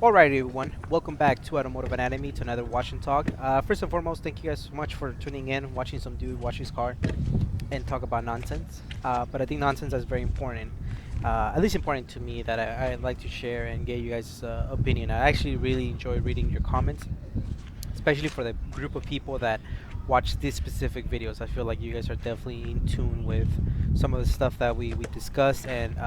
Alright, everyone, welcome back to Automotive Anatomy, to another Watch and Talk. First and foremost, thank you guys so much for tuning in, watching some dude wash his car and talk about nonsense. But I think nonsense is very important, at least important to me, that I'd like to share and get you guys' opinion. I actually really enjoy reading your comments, especially for the group of people that watch these specific videos. I feel like you guys are definitely in tune with some of the stuff that we discuss, and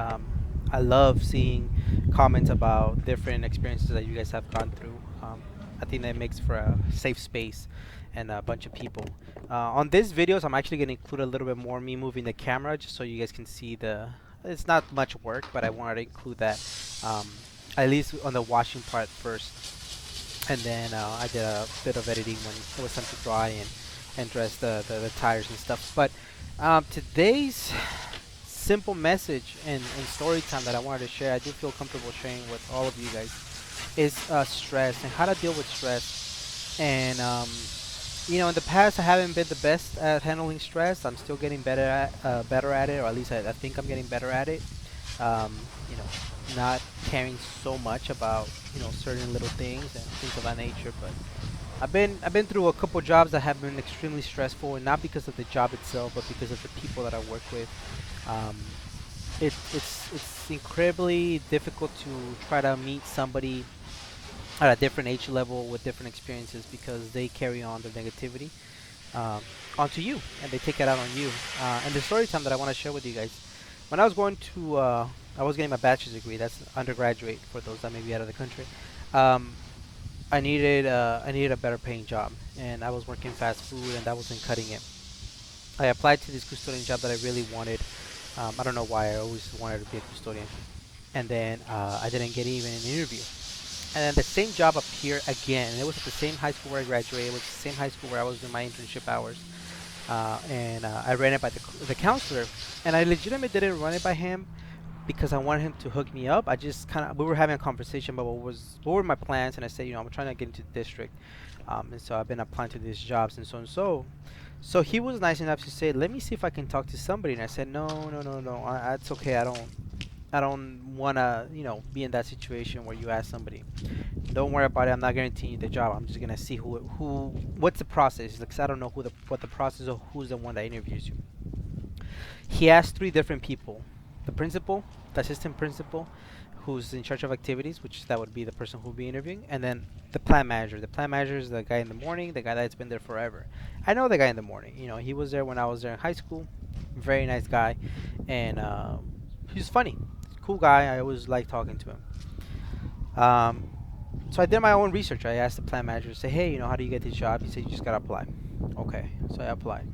I love seeing comments about different experiences that you guys have gone through. I think that makes for a safe space and a bunch of people. On these videos, I'm actually going to include a little bit more me moving the camera just so you guys can see the. It's not much work, but I wanted to include that um, at least on the washing part first, and then I did a bit of editing when it was time to dry and dress the tires and stuff. But today's simple message and story time that I wanted to share, I do feel comfortable sharing with all of you guys, is stress and how to deal with stress. And in the past, I haven't been the best at handling stress. I'm still getting better at it, or at least I think I'm getting better at it. Um, you know, not caring so much about certain little things and things of that nature. But I've been through a couple jobs that have been extremely stressful, and not because of the job itself, but because of the people that I work with. Um, it's incredibly difficult to try to meet somebody at a different age level with different experiences, because they carry on their negativity um, onto you, and they take it out on you. And the story time that I want to share with you guys, when I was going to, I was getting my bachelor's degree. That's undergraduate for those that may be out of the country. Um, I needed a better paying job, and I was working fast food, and that wasn't cutting it. I applied to this custodian job that I really wanted. I don't know why, I always wanted to be a custodian, and then I didn't get even an interview. And then the same job appeared again, and it was at the same high school where I graduated. It was the same high school where I was doing my internship hours. And I ran it by the counselor, and I legitimately didn't run it by him because I wanted him to hook me up. I just kind of, we were having a conversation about what were my plans, and I said, I'm trying to get into the district, and so I've been applying to these jobs and so and so. So he was nice enough to say, let me see if I can talk to somebody, and I said, no, no, no, no, it's okay. I don't wanna be in that situation where you ask somebody. Don't worry about it. I'm not guaranteeing you the job. I'm just gonna see what's the process. Like, 'cause I don't know what the process of who's the one that interviews you. He asked three different people: the principal, the assistant principal, who's in charge of activities, which that would be the person who'll be interviewing, and then the plant manager. The plant manager is the guy in the morning, the guy that's been there forever. I know the guy in the morning. He was there when I was there in high school. Very nice guy, and he's funny, cool guy. I always like talking to him. Um, so I did my own research. I asked the plant manager, say, hey, how do you get this job? He said, you just gotta apply. Okay, so I applied.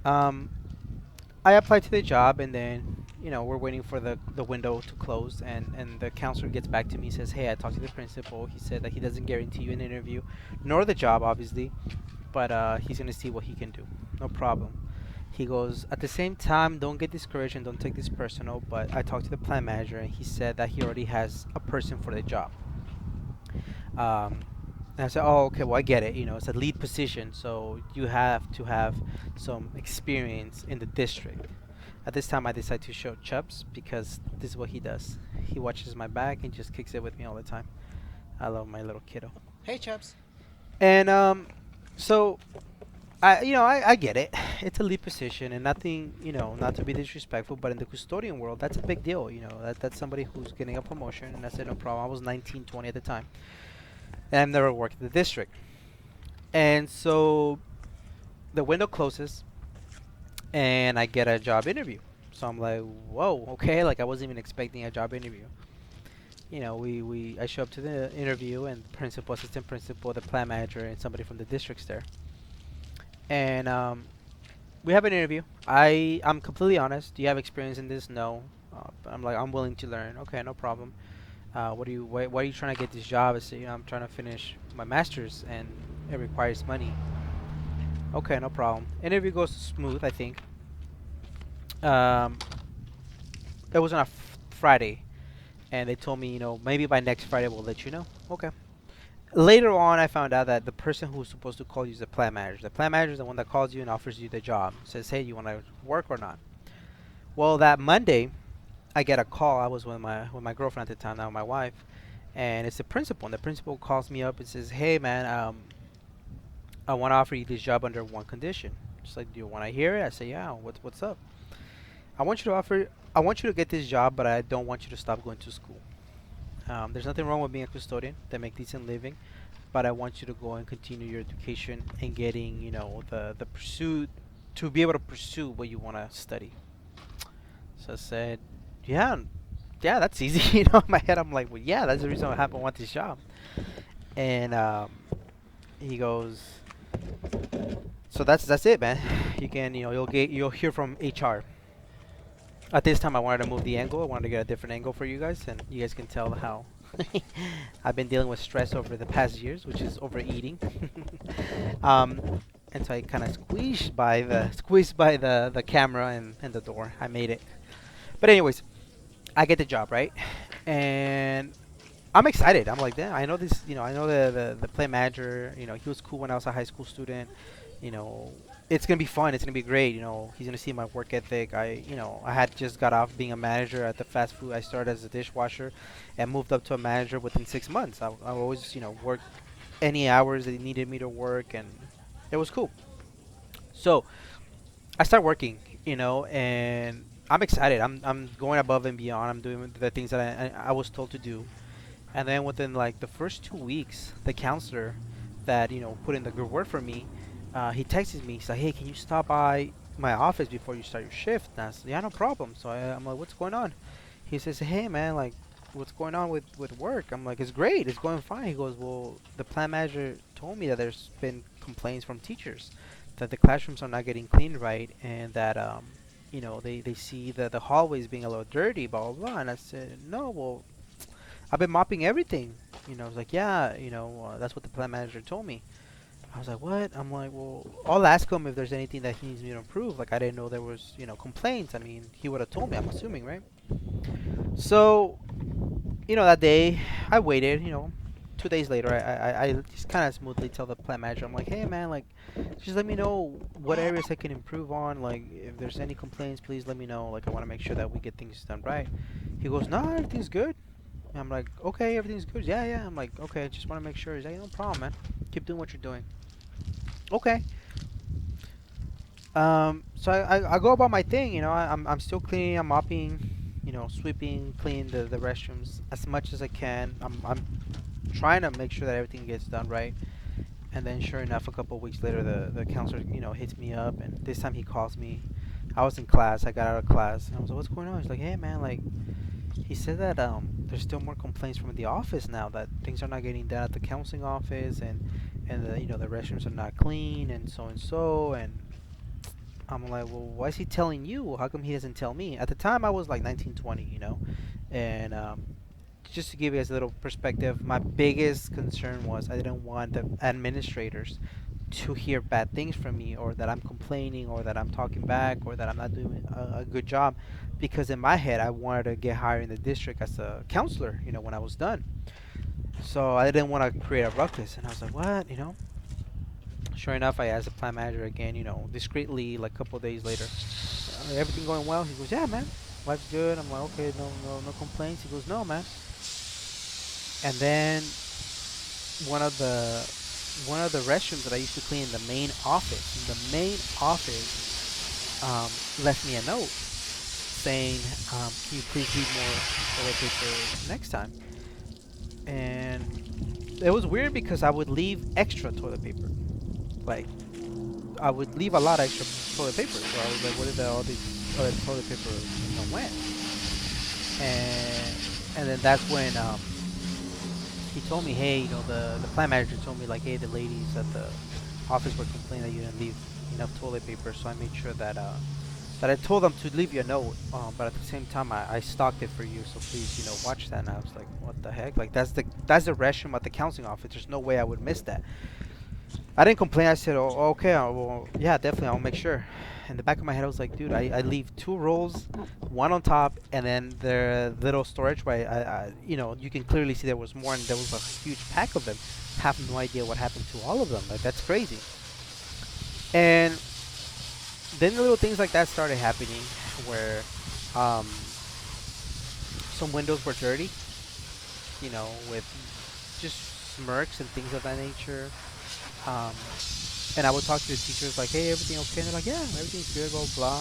Um, I applied to the job, and then we're waiting for the window to close, and the counselor gets back to me, says, hey, I talked to the principal. He said that he doesn't guarantee you an interview, nor the job, obviously, but he's gonna see what he can do. No problem. He goes, at the same time, don't get discouraged and don't take this personal, but I talked to the plant manager, and he said that he already has a person for the job. Um, and I said, oh, okay, well, I get it. It's a lead position, so you have to have some experience in the district. At this time, I decided to show Chubbs because this is what he does. He watches my back and just kicks it with me all the time. I love my little kiddo. Hey, chaps. And so I get it. It's a lead position, and nothing, not to be disrespectful, but in the custodian world, that's a big deal. That's somebody who's getting a promotion, and I said, no problem. I was 19, 20 at the time, and I've never worked in the district. And so the window closes, and I get a job interview. So I'm like, whoa, okay. Like, I wasn't even expecting a job interview. I show up to the interview, and principal, assistant principal, the plant manager, and somebody from the district's there. And we have an interview. I'm completely honest. Do you have experience in this? No. I'm like, I'm willing to learn. Okay, no problem. Why are you trying to get this job? I say, I'm trying to finish my master's, and it requires money. Okay, no problem. Interview goes smooth, I think. Um, it was on a Friday, and they told me, maybe by next Friday we'll let you know. Okay. Later on, I found out that the person who's supposed to call you is the plant manager. The plant manager is the one that calls you and offers you the job. Says, hey, you want to work or not? Well, that Monday, I get a call. I was with my girlfriend at the time, now my wife, and it's the principal. And the principal calls me up and says, "Hey, man, I want to offer you this job under one condition." She's like, "Do you want to hear it?" I say, "Yeah. What's up?" I want you to offer. I want you to get this job, but I don't want you to stop going to school. There's nothing wrong with being a custodian. They make decent living, but I want you to go and continue your education and getting, the pursuit to be able to pursue what you want to study. So I said, yeah, yeah, that's easy. In my head, I'm like, well, yeah, that's the reason I happen want this job. And he goes, so that's it, man. You can, you'll hear from HR. At this time, I wanted to move the angle. I wanted to get a different angle for you guys, and you guys can tell how I've been dealing with stress over the past years, which is overeating. um, and so I kind of squeezed by the camera and the door. I made it. But anyways, I get the job, right, and I'm excited. I'm like, damn, I know this. I know the plant manager. He was cool when I was a high school student. You know, it's gonna be fun. It's gonna be great. He's gonna see my work ethic. I had just got off being a manager at the fast food. I started as a dishwasher, and moved up to a manager within 6 months. I always, worked any hours they needed me to work, and it was cool. So I start working, and I'm excited. I'm going above and beyond. I'm doing the things that I was told to do. And then within like the first 2 weeks, the counselor that put in the good word for me, he texted me. He's like, "Hey, can you stop by my office before you start your shift?" And I said, "Yeah, no problem." So I'm like, "What's going on?" He says, "Hey, man, like, what's going on with work?" I'm like, "It's great. It's going fine." He goes, "Well, the plant manager told me that there's been complaints from teachers that the classrooms are not getting cleaned right, and that they see the hallways being a little dirty, blah blah blah." And I said, "No, well, I've been mopping everything." I was like, "Yeah, that's what the plant manager told me." I was like, "What?" I'm like, "Well, I'll ask him if there's anything that he needs me to improve." Like, I didn't know there was, complaints. I mean, he would have told me, I'm assuming, right? So, that day, I waited, 2 days later, I just kind of smoothly tell the plant manager, I'm like, "Hey, man, like, just let me know what areas I can improve on. Like, if there's any complaints, please let me know. Like, I want to make sure that we get things done right." He goes, "No, everything's good." I'm like, "Okay, everything's good." "Yeah, yeah." I'm like, "Okay, I just want to make sure." He's like, "No problem, man. Keep doing what you're doing." Okay. So I go about my thing. I'm still cleaning. I'm mopping. Sweeping, cleaning the restrooms as much as I can. I'm trying to make sure that everything gets done right. And then, sure enough, a couple of weeks later, the counselor, hits me up, and this time he calls me. I was in class. I got out of class, and I was like, "What's going on?" He's like, "Hey, man, like, he said that there's still more complaints from the office now that things are not getting done at the counseling office, and the restrooms are not clean, and so and so." And I'm like, "Well, why is he telling you? How come he doesn't tell me?" At the time, I was like 19, 20, and just to give you guys a little perspective, my biggest concern was I didn't want the administrators to hear bad things from me, or that I'm complaining, or that I'm talking back, or that I'm not doing a good job, because in my head I wanted to get hired in the district as a counselor, when I was done. So I didn't want to create a ruckus, and I was like, "What?" Sure enough, I asked the plant manager again, discreetly, like a couple of days later, "Everything going well?" He goes, "Yeah, man, life's good." I'm like, "Okay, no complaints." He goes, "No, man." And then one of the one of the restrooms that I used to clean in the main office, left me a note saying, "Can you please leave more toilet paper next time?" And it was weird because I would leave extra toilet paper. Like, I would leave a lot of extra toilet paper. So I was like, "Where did all these other toilet paper, went?" And then that's when he told me, "Hey, the plant manager told me, like, hey, the ladies at the office were complaining that you didn't leave enough toilet paper, so I made sure that I told them to leave you a note, but at the same time I stocked it for you, so please, watch that." And I was like, "What the heck? Like, that's the restroom at the counseling office. There's no way I would miss that." I didn't complain. I said, "Oh, okay, well, yeah, definitely, I'll make sure." In the back of my head, I was like, "Dude, I leave two rolls, one on top, and then the little storage where you can clearly see there was more, and there was a huge pack of them. Have no idea what happened to all of them. Like, that's crazy." And then little things like that started happening, where um, some windows were dirty, with just smirks and things of that nature. Um, and I would talk to the teachers like, "Hey, everything okay?" And they're like, "Yeah, everything's good, blah blah."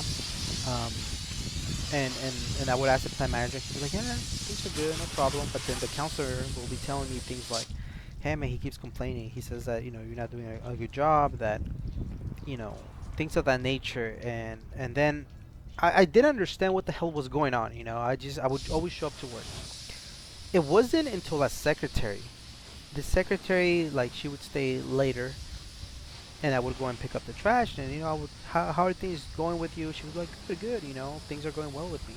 Um, and I would ask the plant manager. He's like, "Yeah, things are good, no problem." But then the counselor will be telling me things like, "Hey, man, he keeps complaining. He says that you're not doing a good job. That you know things of that nature." And then I didn't understand what the hell was going on. I would always show up to work. It wasn't until a secretary, the secretary, like, she would stay later, and I would go and pick up the trash, and I would, how are things going with you? She was like, good, good, things are going well with me.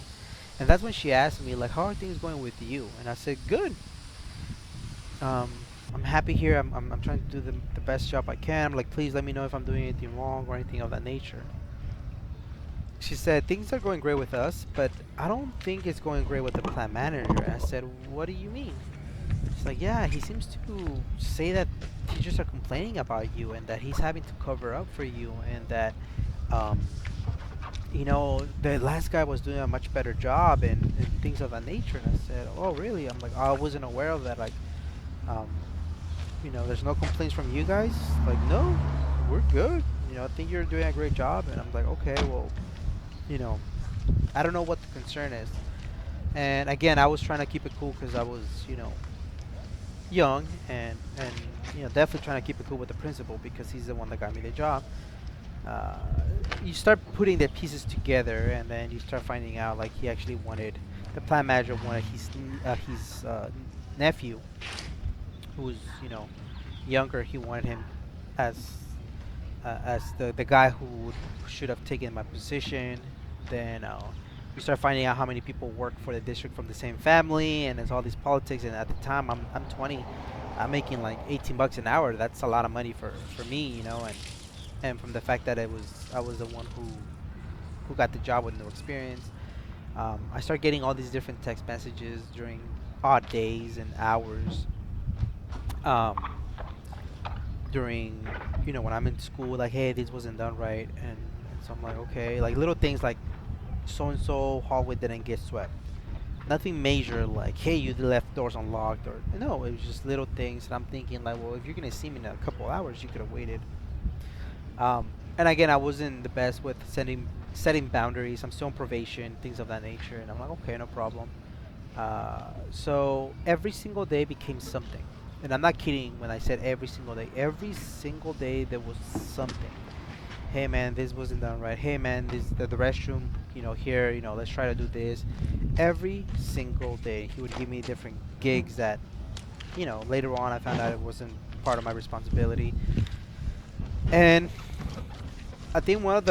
And that's when she asked me, like, how are things going with you? And I said, good. Um, I'm happy here. I'm trying to do the best job I can. I'm like, please let me know if I'm doing anything wrong or anything of that nature. She said, things are going great with us, but I don't think it's going great with the plant manager. And I said, what do you mean? She's like, yeah, he seems to say that teachers are complaining about you and that he's having to cover up for you, and that, um, the last guy was doing a much better job, and things of that nature. And I said, oh, really? I'm like, I wasn't aware of that. Like, um, there's no complaints from you guys? Like, no, we're good. I think you're doing a great job. And I'm like, okay, well, you know, I don't know what the concern is. And again, I was trying to keep it cool because I was, young, and definitely trying to keep it cool with the principal because he's the one that got me the job. Uh, you start putting the pieces together, and then you start finding out like he actually wanted the plant manager wanted his nephew, who's younger. He wanted him as the guy who should have taken my position. Then we start finding out how many people work for the district from the same family, and there's all these politics. And at the time, I'm 20, I'm making like 18 bucks an hour. That's a lot of money for me, and from the fact that I was the one who got the job with no experience. I start getting all these different text messages during odd days and hours. Um, During when I'm in school, like, hey, this wasn't done right, and so I'm like, okay, like little things like so and so hallway didn't get swept. Nothing major like, hey, you left doors unlocked, or no, it was just little things. And I'm thinking like, well, if you're gonna see me in a couple hours, you could have waited. And again, I wasn't the best with setting boundaries. I'm still on probation, things of that nature, and I'm like, okay, no problem. So every single day became something. And I'm not kidding when I said every single day. Every single day there was something. Hey man, this wasn't done right. Hey man, this the restroom, here, let's try to do this. Every single day he would give me different gigs that, later on I found out it wasn't part of my responsibility. And I think one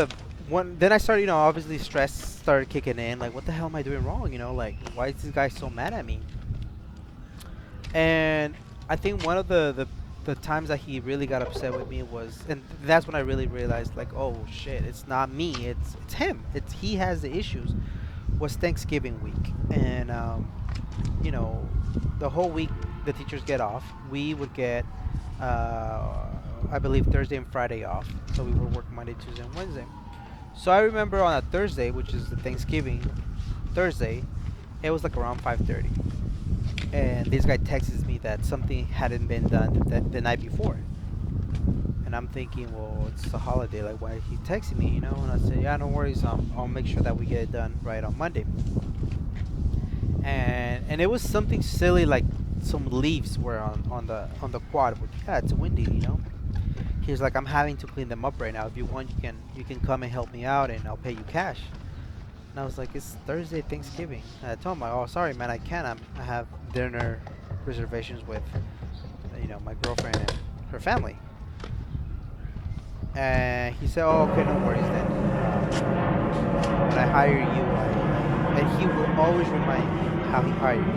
then I started, obviously stress started kicking in. Like, what the hell am I doing wrong? Like, why is this guy so mad at me? And I think one of the times that he really got upset with me was, and that's when I really realized, like, oh shit, it's not me, it's him. It's he has the issues. Was Thanksgiving week, and you know, the whole week the teachers get off. We would get, I believe, Thursday and Friday off, so we would work Monday, Tuesday, and Wednesday. So I remember on a Thursday, which is the Thanksgiving Thursday, it was like around 5:30, and this guy texts me that something hadn't been done the night before. And I'm thinking, well, it's a holiday. Like, why he texting me, And I said, yeah, no worries. I'll make sure that we get it done right on Monday. And it was something silly, like some leaves were on the quad. But yeah, it's windy. He's like, I'm having to clean them up right now. If you want, you can come and help me out, and I'll pay you cash. And I was like, it's Thursday, Thanksgiving. And I told him, like, oh, sorry, man, I can't. I have dinner reservations with, my girlfriend and her family. And he said, oh, okay, no worries then. When I hire you, and he will always remind me how he hired me.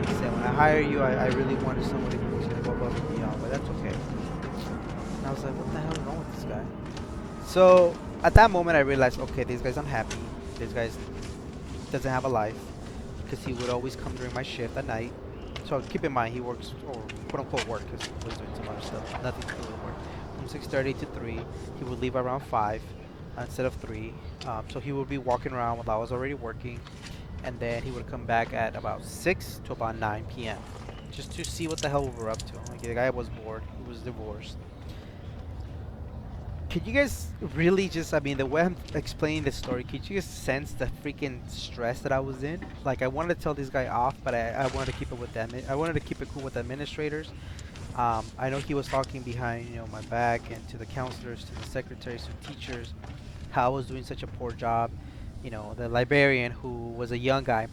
He said, when I hire you, I really wanted somebody who's going to go above and beyond, but that's okay. And I was like, what the hell is wrong with this guy? So at that moment, I realized, okay, this guy's unhappy. This guy doesn't have a life, because he would always come during my shift at night. So keep in mind, he works, or quote unquote work, because he was doing some other stuff, nothing to do with work. From 6:30 to 3, he would leave around 5 instead of 3. So he would be walking around while I was already working. and then he would come back at about 6 to about 9 p.m. just to see what the hell we were up to. Like the guy was bored. He was divorced. Could you guys really just, I mean, the way I'm explaining the story, could you just sense the freaking stress that I was in? Like, I wanted to tell this guy off, but I wanted to keep it with them. I wanted to keep it cool with the administrators. I know he was talking behind, my back, and to the counselors, to the secretaries, to teachers, how I was doing such a poor job. The librarian, who was a young guy,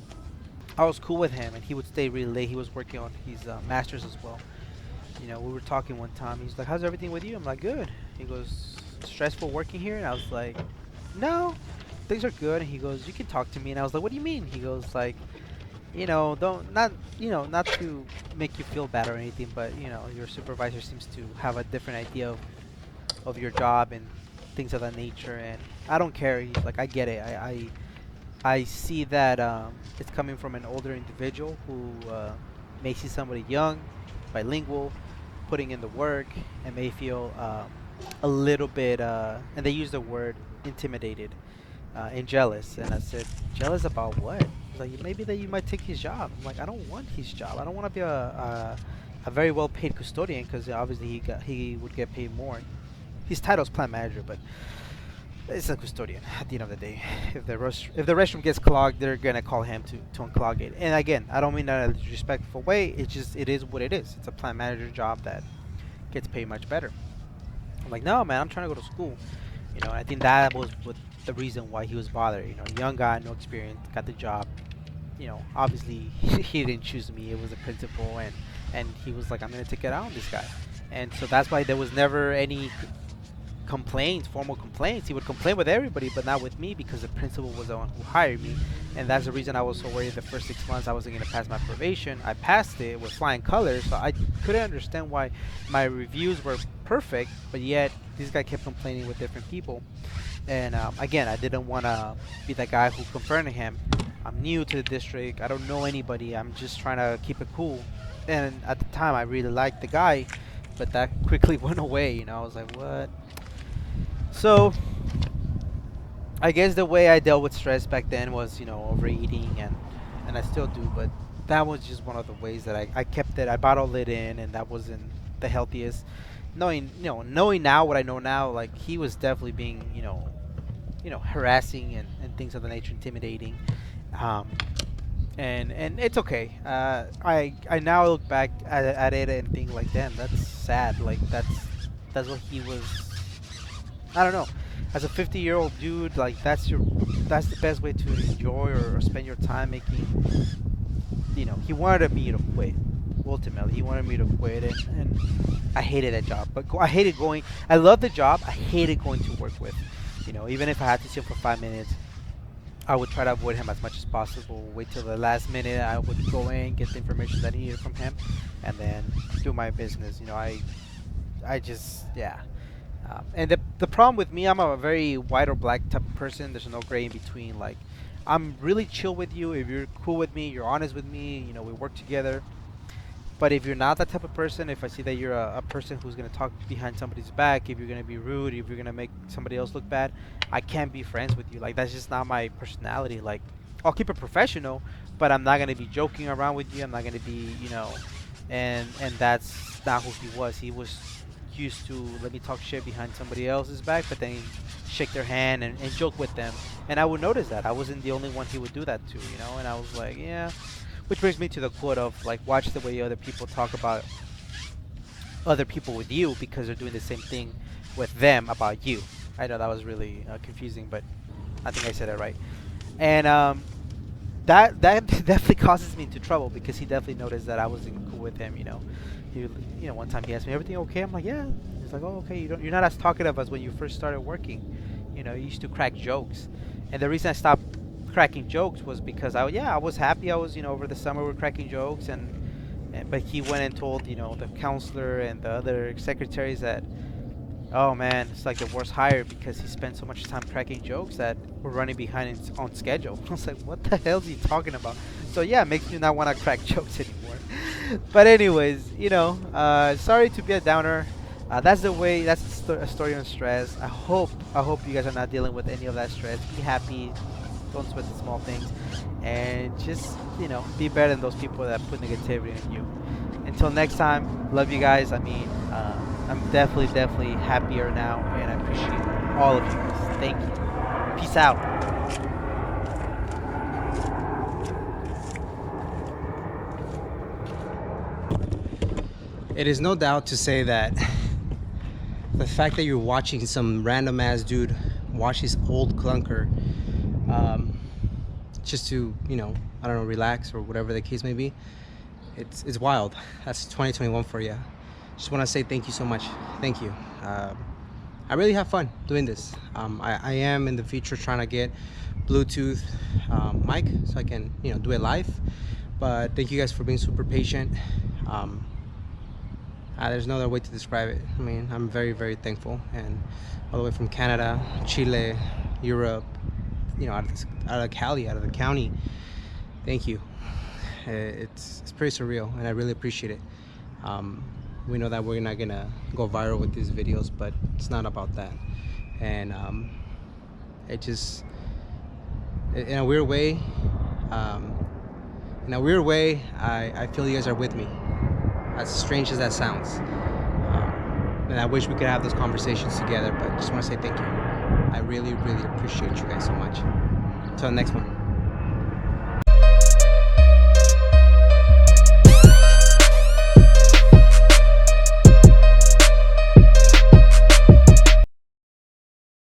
I was cool with him, and he would stay really late. He was working on his master's as well. We were talking one time. He's like, "How's everything with you?" I'm like, "Good." He goes, "Stressful working here?" And I was like, "No, things are good." And he goes, "You can talk to me." And I was like, "What do you mean?" He goes like, don't not not to make you feel bad or anything, but your supervisor seems to have a different idea of your job and things of that nature. And I don't care. He's like, "I get it. I see that it's coming from an older individual who may see somebody young, bilingual, putting in the work, and may feel a little bit, and they use the word intimidated and jealous." And I said, "Jealous about what?" He's like, "Maybe that you might take his job." I'm like, "I don't want his job. I don't want to be a very well paid custodian, because obviously he would get paid more. His title's plant manager, but it's a custodian at the end of the day. If the restroom gets clogged, they're gonna call him to unclog it." And again, I don't mean that in a disrespectful way. It is what it is. It's a plant manager job that gets paid much better. I'm like, "No, man, I'm trying to go to school." And I think that was what the reason why he was bothered. Young guy, no experience, got the job. Obviously he didn't choose me. It was the principal, and he was like, "I'm gonna take it out on this guy." And so that's why there was never any complaints, formal complaints. He would complain with everybody, but not with me, because the principal was the one who hired me. And that's the reason I was so worried the first 6 months I wasn't going to pass my probation. I passed it with flying colors, so I couldn't understand why my reviews were perfect, but yet this guy kept complaining with different people. And again, I didn't want to be the guy who confronted him. I'm new to the district. I don't know anybody. I'm just trying to keep it cool. And at the time, I really liked the guy, but that quickly went away. I was like, "What?" So I guess the way I dealt with stress back then was, overeating, and I still do, but that was just one of the ways that I kept it. I bottled it in, and that wasn't the healthiest. Knowing now what I know now, like, he was definitely being, harassing and things of the nature, intimidating. Um, and it's okay. I now look back at it and think like, damn, that's sad. Like, that's what he was. I don't know. As a 50-year-old dude, like, that's the best way to enjoy or spend your time making. He wanted me to quit. Ultimately, he wanted me to quit, and I hated that job. But I hated going. I loved the job. I hated going to work with. Even if I had to see him for 5 minutes, I would try to avoid him as much as possible. Wait till the last minute. I would go in, get the information that I needed from him, and then do my business. I just, yeah. And the problem with me, I'm a very white or black type of person. There's no gray in between. Like, I'm really chill with you. If you're cool with me, you're honest with me, we work together. But if you're not that type of person, if I see that you're a person who's going to talk behind somebody's back, if you're going to be rude, if you're going to make somebody else look bad, I can't be friends with you. Like, that's just not my personality. Like, I'll keep it professional, but I'm not going to be joking around with you. I'm not going to be, and that's not who he was. He was used to let me talk shit behind somebody else's back, but then shake their hand and joke with them. And I would notice that. I wasn't the only one he would do that to, and I was like, yeah. Which brings me to the quote of, like, watch the way other people talk about other people with you, because they're doing the same thing with them about you. I know that was really confusing, but I think I said it right. And that definitely causes me into trouble, because he definitely noticed that I wasn't cool with him. One time he asked me, "Everything okay?" I'm like, "Yeah." He's like, "Oh, okay. You're not as talkative as when you first started working. You used to crack jokes." And the reason I stopped cracking jokes was because I was happy. I was, over the summer we're cracking jokes, but he went and told, the counselor and the other secretaries that, oh man, it's like the worst hire, because he spent so much time cracking jokes that we're running behind on schedule. I was like, what the hell is he talking about? So yeah, it makes me not want to crack jokes anymore. But anyways, sorry to be a downer. That's the way. That's a story on stress. I hope you guys are not dealing with any of that stress. Be happy. Don't sweat the small things. and just be better than those people that put negativity in you. Until next time, love you guys. I mean, I'm definitely happier now, and I appreciate all of you guys. Thank you. Peace out. It is no doubt to say that the fact that you're watching some random ass dude watch his old clunker, just to I don't know, relax or whatever the case may be, it's wild. That's 2021 for you. Just want to say thank you so much. Thank you. I really have fun doing this. I am in the future trying to get Bluetooth mic so I can do it live. But thank you guys for being super patient. There's no other way to describe it. I mean, I'm very thankful, and all the way from Canada, Chile, Europe, out of Cali, out of the county. Thank you. It's pretty surreal, and I really appreciate it. We know that we're not gonna go viral with these videos, but it's not about that. And it just, in a weird way, I feel you guys are with me. As strange as that sounds. And I wish we could have those conversations together, but just want to say thank you. I really appreciate you guys so much. Until the next one.